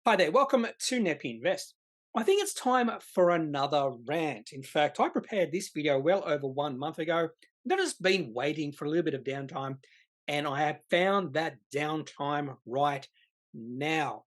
Hi there, welcome to Kneppy Invest. I think it's time for another rant. In fact, I prepared this video well over 1 month ago. I've just been waiting for a little bit of downtime, and I have found that downtime right now.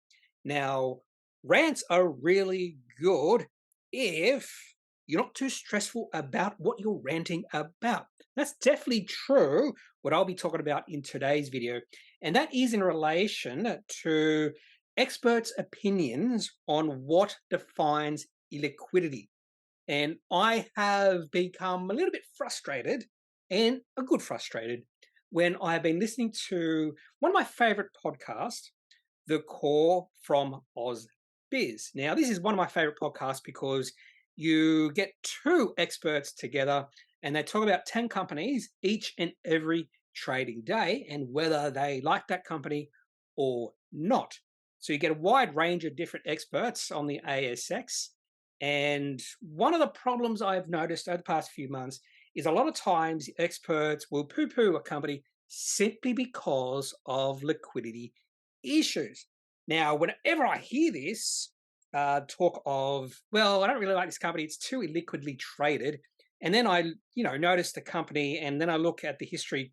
Now, rants are really good if you're not too stressful about what you're ranting about. That's definitely true, what I'll be talking about in today's video, and that is in relation to experts' opinions on what defines illiquidity. And I have become a little bit frustrated, and a good frustrated, when I have been listening to one of my favorite podcasts, The Core from Ausbiz. Now, this is one of my favorite podcasts because you get two experts together and they talk about 10 companies each and every trading day and whether they like that company or not. So you get a wide range of different experts on the ASX. And one of the problems I've noticed over the past few months is a lot of times experts will poo-poo a company simply because of liquidity issues. Now, whenever I hear this talk of, well, I don't really like this company, it's too illiquidly traded, and then I, notice the company, and then I look at the history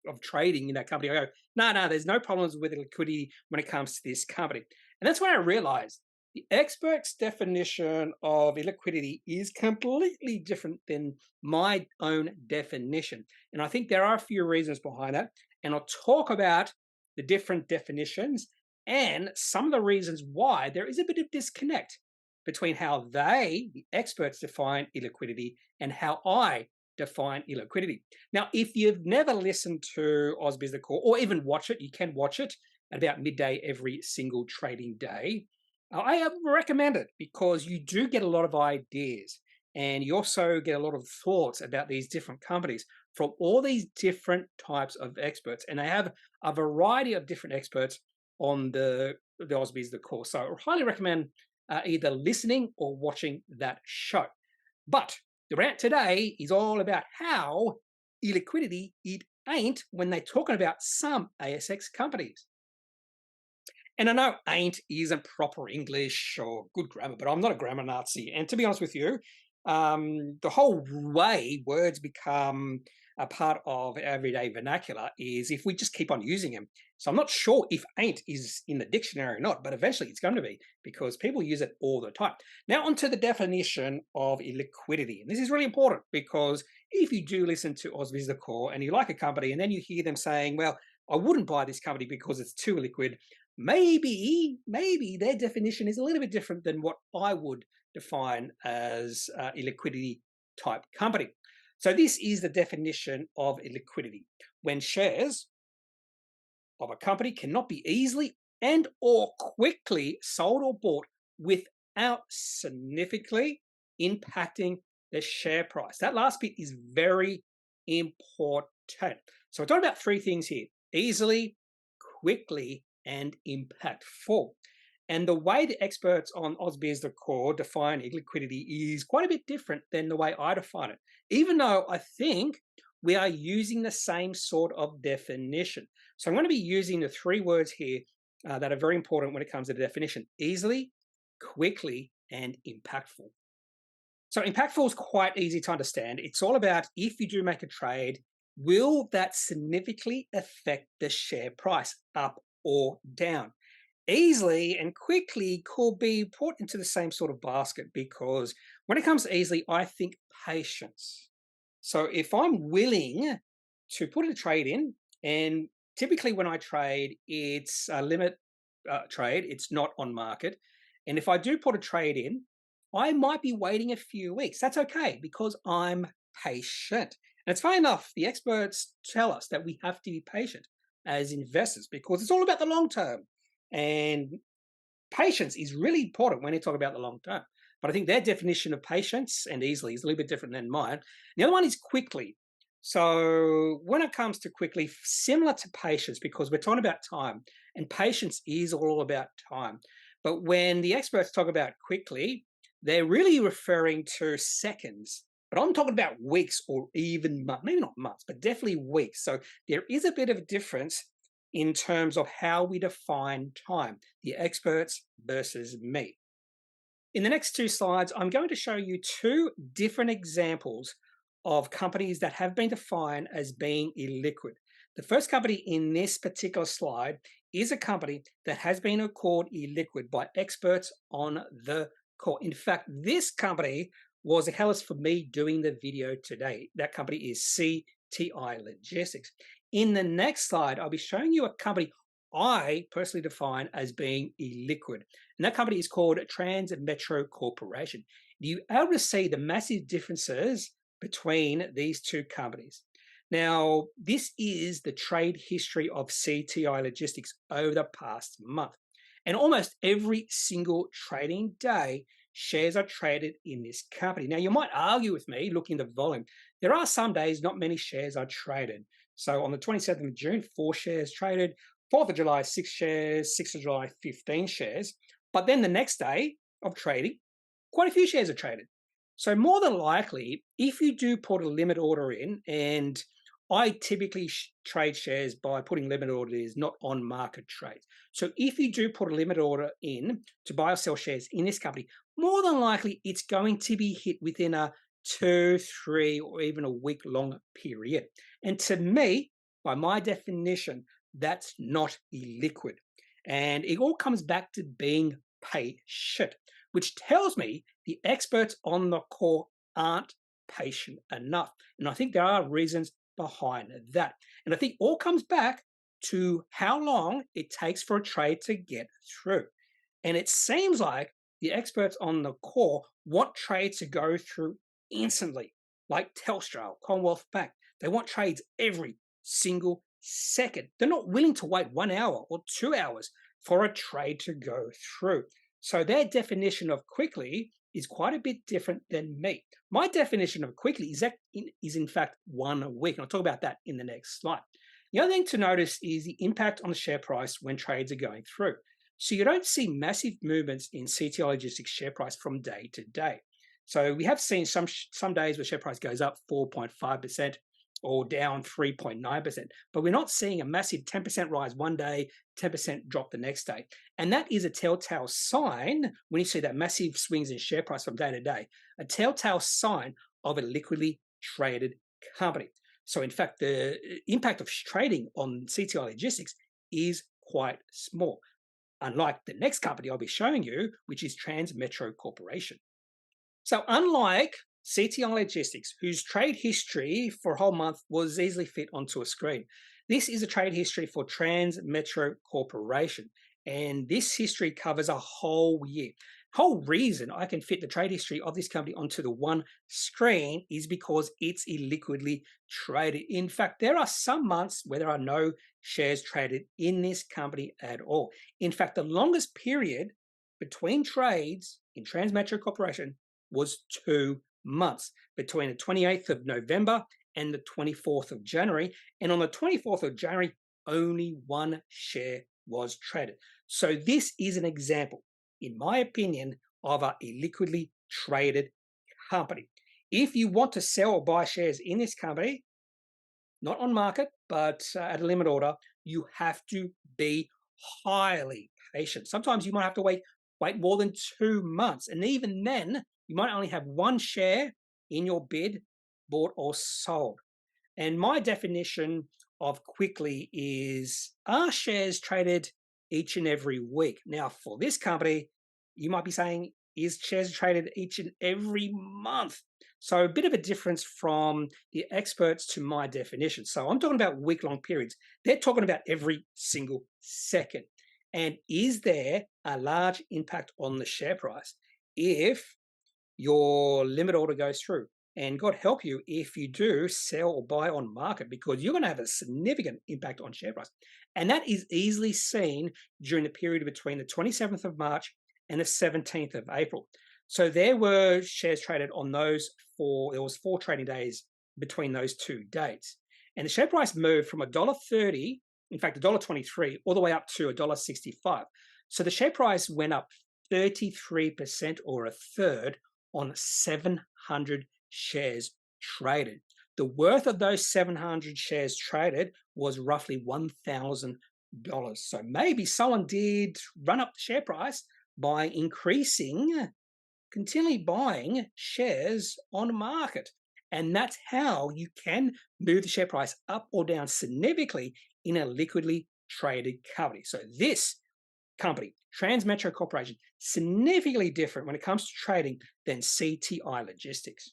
of trading in that company, I go, no, there's no problems with liquidity when it comes to this company. And that's when I realized the expert's definition of illiquidity is completely different than my own definition. And I think there are a few reasons behind that. And I'll talk about the different definitions and some of the reasons why there is a bit of disconnect between how they, the experts, define illiquidity and how I define illiquidity. Now, if you've never listened to Ausbiz the Core, or even watch it, you can watch it at about midday every single trading day. I recommend it because you do get a lot of ideas and you also get a lot of thoughts about these different companies from all these different types of experts. And they have a variety of different experts on the Ausbiz the Core. So I highly recommend either listening or watching that show. But the rant today is all about how illiquidity it ain't when they're talking about some ASX companies. And I know ain't isn't proper English or good grammar, but I'm not a grammar Nazi. And to be honest with you, the whole way words become a part of everyday vernacular is if we just keep on using them. So I'm not sure if ain't is in the dictionary or not, but eventually it's going to be because people use it all the time. Now onto the definition of illiquidity. And this is really important because if you do listen to Ausbiz the Core and you like a company and then you hear them saying, well, I wouldn't buy this company because it's too illiquid, maybe their definition is a little bit different than what I would define as illiquidity type company. So this is the definition of illiquidity: when shares of a company cannot be easily and or quickly sold or bought without significantly impacting the share price. That last bit is very important. So I talked about three things here: easily, quickly, and impactful. And the way the experts on Ausbiz the Core define illiquidity is quite a bit different than the way I define it, even though I think we are using the same sort of definition. So I'm going to be using the three words here that are very important when it comes to the definition: easily, quickly, and impactful. So impactful is quite easy to understand. It's all about if you do make a trade, will that significantly affect the share price up or down? Easily and quickly could be put into the same sort of basket because when it comes to easily, I think patience. So if I'm willing to put a trade in, and typically when I trade, it's a limit trade, it's not on market. And if I do put a trade in, I might be waiting a few weeks. That's okay because I'm patient. And it's funny enough, the experts tell us that we have to be patient as investors because it's all about the long term. And patience is really important when you talk about the long term. But I think their definition of patience and easily is a little bit different than mine. The other one is quickly. So when it comes to quickly, similar to patience, because we're talking about time, and patience is all about time. But when the experts talk about quickly, they're really referring to seconds. But I'm talking about weeks or even months, maybe not months, but definitely weeks. So there is a bit of a difference in terms of how we define time, the experts versus me. In the next two slides, I'm going to show you two different examples of companies that have been defined as being illiquid. The first company in this particular slide is a company that has been called illiquid by experts on the call. In fact, this company was a catalyst for me doing the video today. That company is CTI Logistics. In the next slide, I'll be showing you a company I personally define as being illiquid. And that company is called Transmetro Corporation. You able to see the massive differences between these two companies. Now, this is the trade history of CTI Logistics over the past month. And almost every single trading day, shares are traded in this company. Now, you might argue with me, looking at the volume. There are some days not many shares are traded. So on the 27th of June, 4 shares traded. 4th of July, 6 shares. 6th of July, 15 shares. But then the next day of trading, quite a few shares are traded. So more than likely, if you do put a limit order in, and I typically trade shares by putting limit orders, not on market trades. So if you do put a limit order in to buy or sell shares in this company, more than likely it's going to be hit within a 2, 3, or even a week long period. And to me, by my definition, that's not illiquid. And it all comes back to being patient, which tells me the experts on the call aren't patient enough. And I think there are reasons behind that. And I think all comes back to how long it takes for a trade to get through. And it seems like the experts on the call want trades to go through instantly, like Telstra, Commonwealth Bank. They want trades every single second. They're not willing to wait 1 hour or 2 hours for a trade to go through. So their definition of quickly is quite a bit different than me. My definition of quickly is in fact 1 week, and I'll talk about that in the next slide. The other thing to notice is the impact on the share price when trades are going through. So you don't see massive movements in CTI Logistics share price from day to day. So we have seen some days where share price goes up 4.5% or down 3.9%, but we're not seeing a massive 10% rise one day, 10% drop the next day. And that is a telltale sign, when you see that massive swings in share price from day to day, a telltale sign of a liquidly traded company. So in fact, the impact of trading on CTI Logistics is quite small, unlike the next company I'll be showing you, which is Transmetro Corporation. So unlike CTI Logistics, whose trade history for a whole month was easily fit onto a screen, this is a trade history for Transmetro Corporation. And this history covers a whole year. Whole reason I can fit the trade history of this company onto the one screen is because it's illiquidly traded. In fact, there are some months where there are no shares traded in this company at all. In fact, the longest period between trades in Transmetro Corporation was 2 months, between the 28th of November and the 24th of January. And on the 24th of January, only 1 share was traded. So this is an example, in my opinion, of a illiquidly traded company. If you want to sell or buy shares in this company, not on market, but at a limit order, you have to be highly patient. Sometimes you might have to wait more than 2 months. And even then, you might only have 1 share in your bid bought or sold. And my definition of quickly is, are shares traded each and every week? Now, for this company, you might be saying, is shares traded each and every month? So a bit of a difference from the experts to my definition. So I'm talking about week-long periods. They're talking about every single second. And is there a large impact on the share price if your limit order goes through? And God help you if you do sell or buy on market, because you're going to have a significant impact on share price. And that is easily seen during the period between the 27th of March and the 17th of April. So there were shares traded on those there was 4 trading days between those 2 dates. And the share price moved from $1.30, in fact, $1.23, all the way up to $1.65. So the share price went up 33%, or a third, on 700 shares traded. The worth of those 700 shares traded was roughly $1,000. So maybe someone did run up the share price by continually buying shares on market. And that's how you can move the share price up or down significantly in a liquidly traded company. So this company, Transmetro Corporation, significantly different when it comes to trading than CTI Logistics.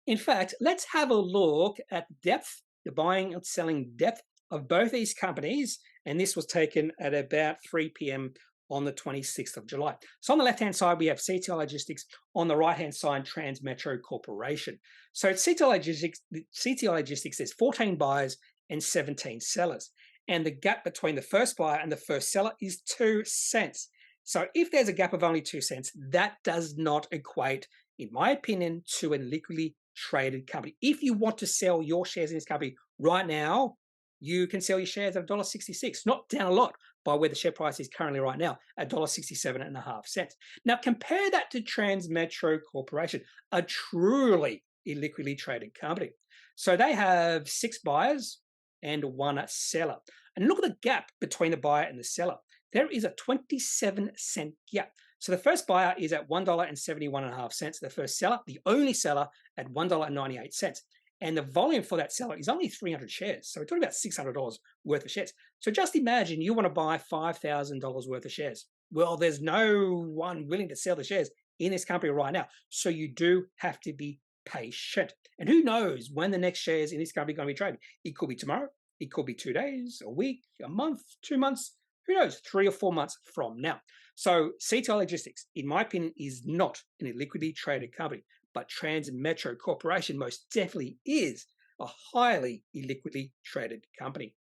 In fact, let's have a look at depth, the buying and selling depth of both these companies. And this was taken at about 3 p.m. on the 26th of July. So on the left-hand side, we have CTI Logistics. On the right-hand side, Transmetro Corporation. So at CTI Logistics, there's 14 buyers and 17 sellers. And the gap between the first buyer and the first seller is 2 cents. So if there's a gap of only 2 cents, that does not equate, in my opinion, to a liquidly traded company. If you want to sell your shares in this company right now, you can sell your shares at $1.66, not down a lot by where the share price is currently right now at $1.67.5. Now compare that to Transmetro Corporation, a truly illiquidly traded company. So they have 6 buyers and 1 seller. And look at the gap between the buyer and the seller. There is a 27-cent gap. So the first buyer is at $1.71.5. The first seller, the only seller, at $1.98. And the volume for that seller is only 300 shares. So we're talking about $600 worth of shares. So just imagine you want to buy $5,000 worth of shares. Well, there's no one willing to sell the shares in this company right now. So you do have to be patient. And who knows when the next shares in this company are going to be traded? It could be tomorrow. It could be 2 days, a week, a month, 2 months. Who knows? 3 or 4 months from now. So CTI Logistics, in my opinion, is not an illiquidly traded company, but Transmetro Corporation most definitely is a highly illiquidly traded company.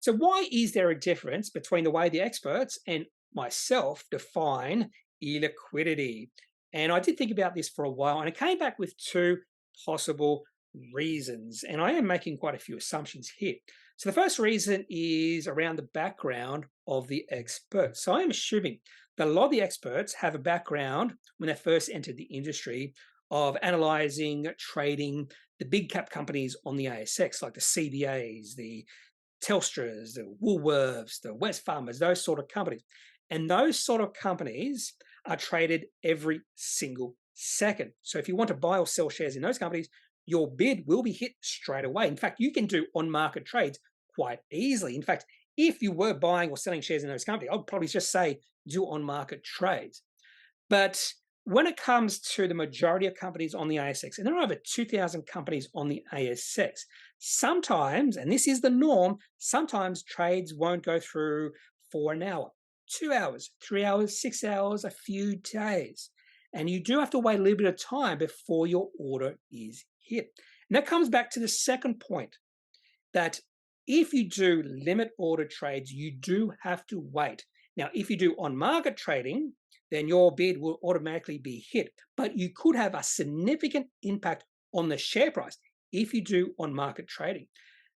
So why is there a difference between the way the experts and myself define illiquidity? And I did think about this for a while, and I came back with 2 possible reasons. And I am making quite a few assumptions here. So the first reason is around the background of the experts. So I'm assuming that a lot of the experts have a background when they first entered the industry of analyzing, trading the big cap companies on the ASX, like the CBAs, the Telstras, the Woolworths, the Wesfarmers, those sort of companies. And those sort of companies are traded every single second. So if you want to buy or sell shares in those companies, your bid will be hit straight away. In fact, you can do on-market trades quite easily. In fact, if you were buying or selling shares in those companies, I would probably just say do on-market trades. But when it comes to the majority of companies on the ASX, and there are over 2,000 companies on the ASX, sometimes, and this is the norm, sometimes trades won't go through for an hour, 2 hours, 3 hours, 6 hours, a few days. And you do have to wait a little bit of time before your order is hit. And that comes back to the second point, that if you do limit order trades, you do have to wait. Now, if you do on-market trading, then your bid will automatically be hit. But you could have a significant impact on the share price if you do on-market trading.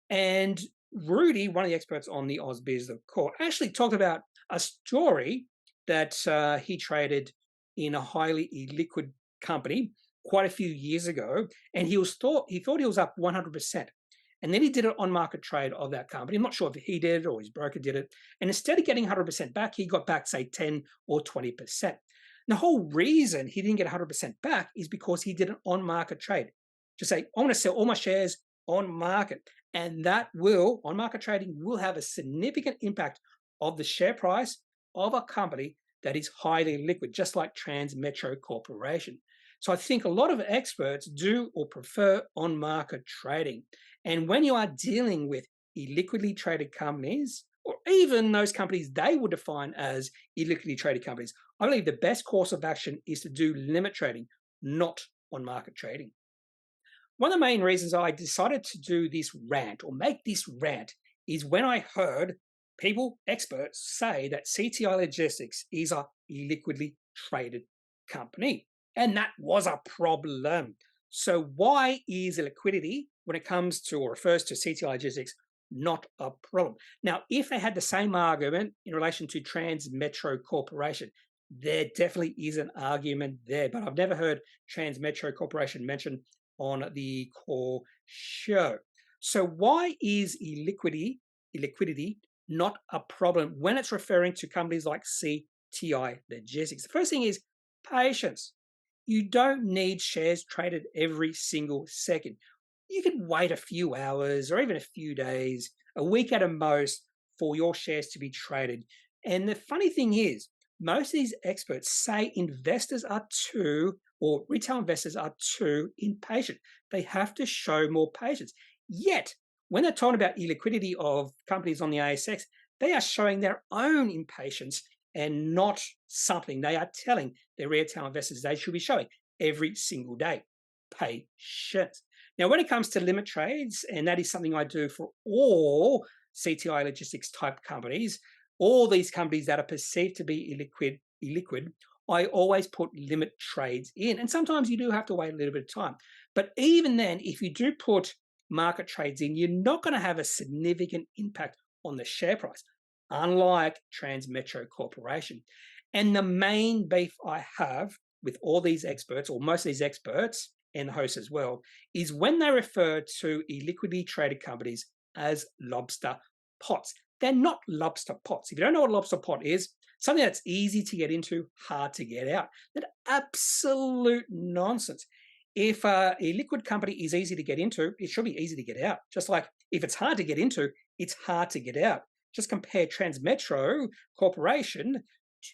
And Rudy, one of the experts on the Ausbiz, the core, actually talked about a story that he traded in a highly illiquid company quite a few years ago, and he thought he was up 100%. And then he did an on-market trade of that company. I'm not sure if he did it or his broker did it. And instead of getting 100% back, he got back, say, 10 or 20%. And the whole reason he didn't get 100% back is because he did an on-market trade. Just say, I want to sell all my shares on market. And that will, on-market trading will have a significant impact of the share price of a company that is highly liquid, just like Transmetro Corporation. So I think a lot of experts do or prefer on-market trading. And when you are dealing with illiquidly traded companies, or even those companies they would define as illiquidly traded companies, I believe the best course of action is to do limit trading, not on-market trading. One of the main reasons I decided to do this rant or make this rant is when I heard people, experts, say that CTI Logistics is a illiquidly traded company. And that was a problem. So why is illiquidity, when it comes to or refers to CTI Logistics, not a problem? Now, if they had the same argument in relation to Transmetro Corporation, there definitely is an argument there, but I've never heard Transmetro Corporation mentioned on the core show. So why is illiquidity not a problem when it's referring to companies like CTI Logistics. The first thing is patience. You don't need shares traded every single second. You can wait a few hours or even a few days, a week at a most, for your shares to be traded. And the funny thing is, most of these experts say investors are too, or retail investors are too impatient. They have to show more patience. Yet, when they're talking about illiquidity of companies on the ASX, they are showing their own impatience and not something they are telling their retail investors they should be showing every single day. Patience. Now, when it comes to limit trades, and that is something I do for all CTI Logistics type companies, all these companies that are perceived to be illiquid, I always put limit trades in. And sometimes you do have to wait a little bit of time. But even then, if you do put market trades in, you're not going to have a significant impact on the share price, unlike Transmetro Corporation. And the main beef I have with all these experts, or most of these experts, and the hosts as well, is when they refer to illiquidity traded companies as lobster pots. They're not lobster pots. If you don't know what a lobster pot is, something that's easy to get into, hard to get out. That's absolute nonsense. If a liquid company is easy to get into, it should be easy to get out. Just like if it's hard to get into, it's hard to get out. Just compare Transmetro Corporation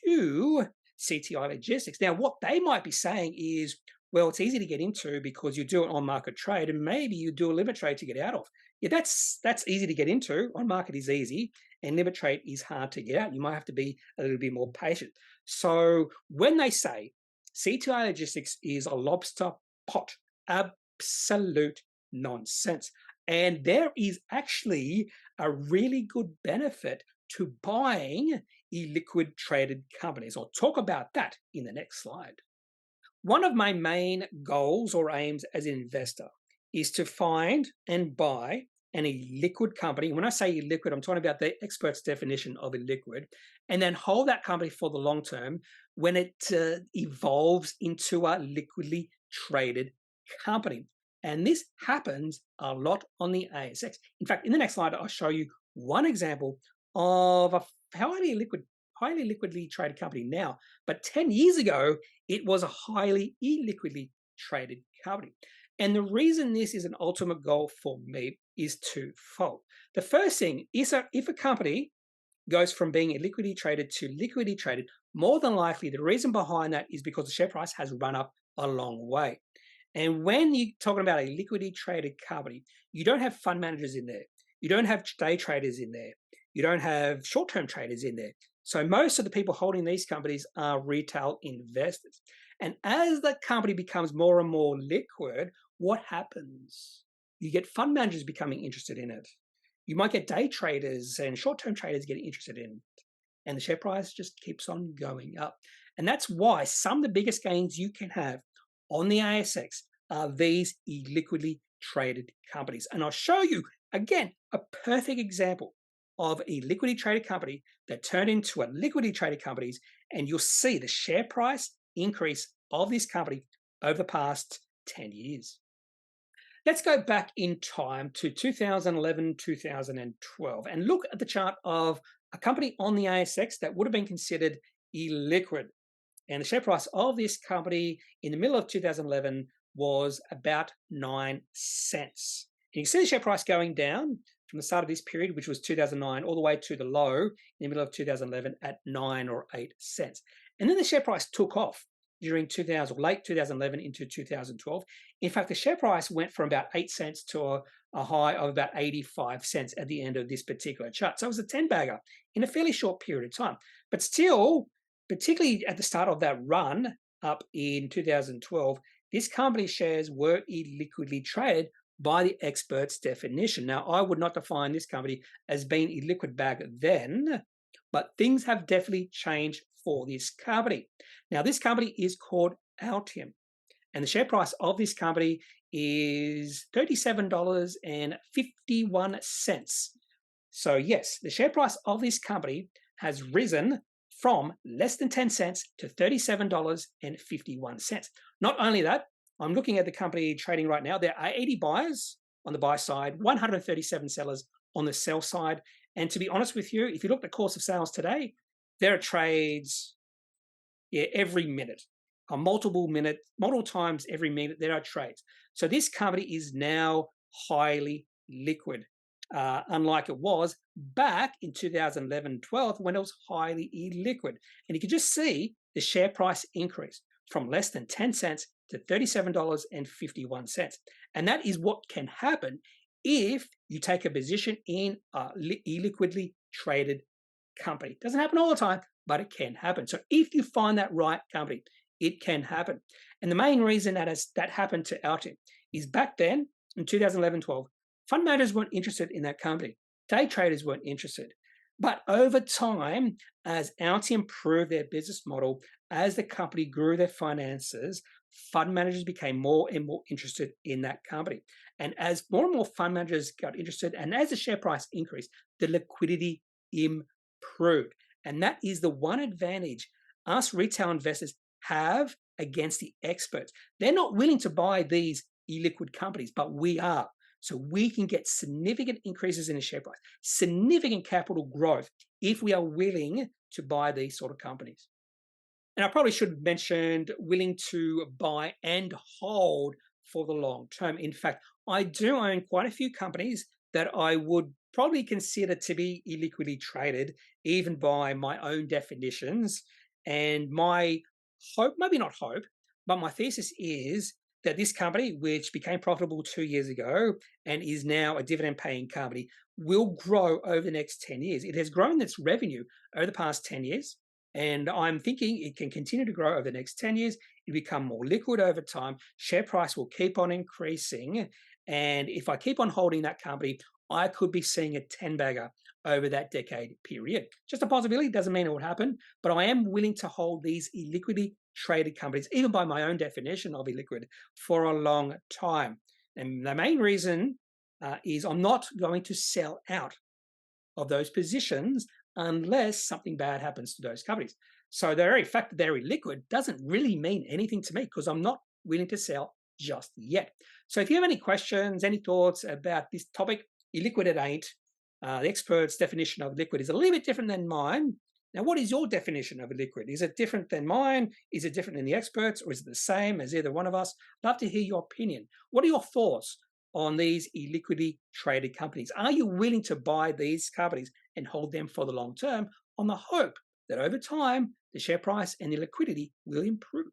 to CTI Logistics. Now, what they might be saying is, well, it's easy to get into because you do it on market trade, and maybe you do a limit trade to get out of. Yeah, that's easy to get into. On market is easy, and limit trade is hard to get out. You might have to be a little bit more patient. So when they say CTI Logistics is a lobster pot, absolute nonsense. And there is actually a really good benefit to buying illiquid traded companies. I'll talk about that in the next slide. One of my main goals or aims as an investor is to find and buy an illiquid company. When I say illiquid, I'm talking about the expert's definition of illiquid, and then hold that company for the long term when it evolves into a liquidly traded company. And this happens a lot on the ASX. In fact, in the next slide, I'll show you one example of a highly liquidly traded company now, but 10 years ago, it was a highly illiquidly traded company. And the reason this is an ultimate goal for me is twofold. The first thing is that if a company goes from being illiquidly traded to liquidity traded, more than likely the reason behind that is because the share price has run up a long way. And when you're talking about a liquidity traded company, you don't have fund managers in there. You don't have day traders in there. You don't have short-term traders in there. So most of the people holding these companies are retail investors. And as the company becomes more and more liquid, what happens? You get fund managers becoming interested in it. You might get day traders and short-term traders getting interested in it. And the share price just keeps on going up. And that's why some of the biggest gains you can have on the ASX are these illiquidly traded companies. And I'll show you, again, a perfect example of a liquidity traded company that turned into a liquidity traded companies, and you'll see the share price increase of this company over the past 10 years. Let's go back in time to 2011, 2012, and look at the chart of a company on the ASX that would have been considered illiquid. And the share price of this company in the middle of 2011 was about 9 cents. And you can see the share price going down from the start of this period, which was 2009, all the way to the low in the middle of 2011 at 9 or 8 cents. And then the share price took off during late 2011 into 2012. In fact, the share price went from about 8 cents to a high of about 85 cents at the end of this particular chart. So it was a 10-bagger in a fairly short period of time. But still, particularly at the start of that run up in 2012, this company's shares were illiquidly traded by the expert's definition. Now, I would not define this company as being illiquid back then, but things have definitely changed for this company. Now, this company is called Altium, and the share price of this company is $37.51. So yes, the share price of this company has risen from less than 10 cents to $37.51. Not only that, I'm looking at the company trading right now. There are 80 buyers on the buy side, 137 sellers on the sell side, And to be honest with you, if you look at the course of sales today, there are trades, every minute, multiple times every minute, there are trades. So this company is now highly liquid, unlike it was back in 2011-12 when it was highly illiquid. And you can just see the share price increase from less than 10 cents to $37.51. And that is what can happen if you take a position in a illiquidly traded company. It doesn't happen all the time, but it can happen. So if you find that right company, it can happen. And the main reason that happened to Altium is back then in 2011-12, fund managers weren't interested in that company. Day traders weren't interested. But over time, as Altium proved their business model, as the company grew their finances, fund managers became more and more interested in that company. And as more and more fund managers got interested, and as the share price increased, the liquidity improved. And that is the one advantage us retail investors have against the experts. They're not willing to buy these illiquid companies, but we are. So we can get significant increases in the share price, significant capital growth if we are willing to buy these sort of companies. And I probably should have mentioned willing to buy and hold for the long term. In fact, I do own quite a few companies that I would probably consider to be illiquidly traded, even by my own definitions. And my hope, maybe not hope, but my thesis is that this company, which became profitable 2 years ago and is now a dividend-paying company, will grow over the next 10 years. It has grown its revenue over the past 10 years, and I'm thinking it can continue to grow over the next 10 years. It'll become more liquid over time. Share price will keep on increasing, and if I keep on holding that company, I could be seeing a 10-bagger over that decade period. Just a possibility, doesn't mean it would happen, but I am willing to hold these illiquidly traded companies, even by my own definition of illiquid, for a long time. And the main reason is I'm not going to sell out of those positions unless something bad happens to those companies. So the very fact that they're illiquid doesn't really mean anything to me because I'm not willing to sell just yet. So if you have any questions, any thoughts about this topic, illiquid it ain't. The expert's definition of liquid is a little bit different than mine. Now, what is your definition of a liquid? Is it different than mine? Is it different than the experts? Or is it the same as either one of us? I'd love to hear your opinion. What are your thoughts on these illiquidly traded companies? Are you willing to buy these companies and hold them for the long term on the hope that over time, the share price and the liquidity will improve?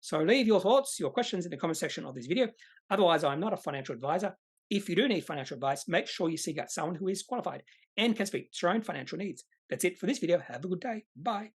So leave your thoughts, your questions in the comment section of this video. Otherwise, I'm not a financial advisor. If you do need financial advice, make sure you seek out someone who is qualified and can speak to your own financial needs. That's it for this video. Have a good day. Bye.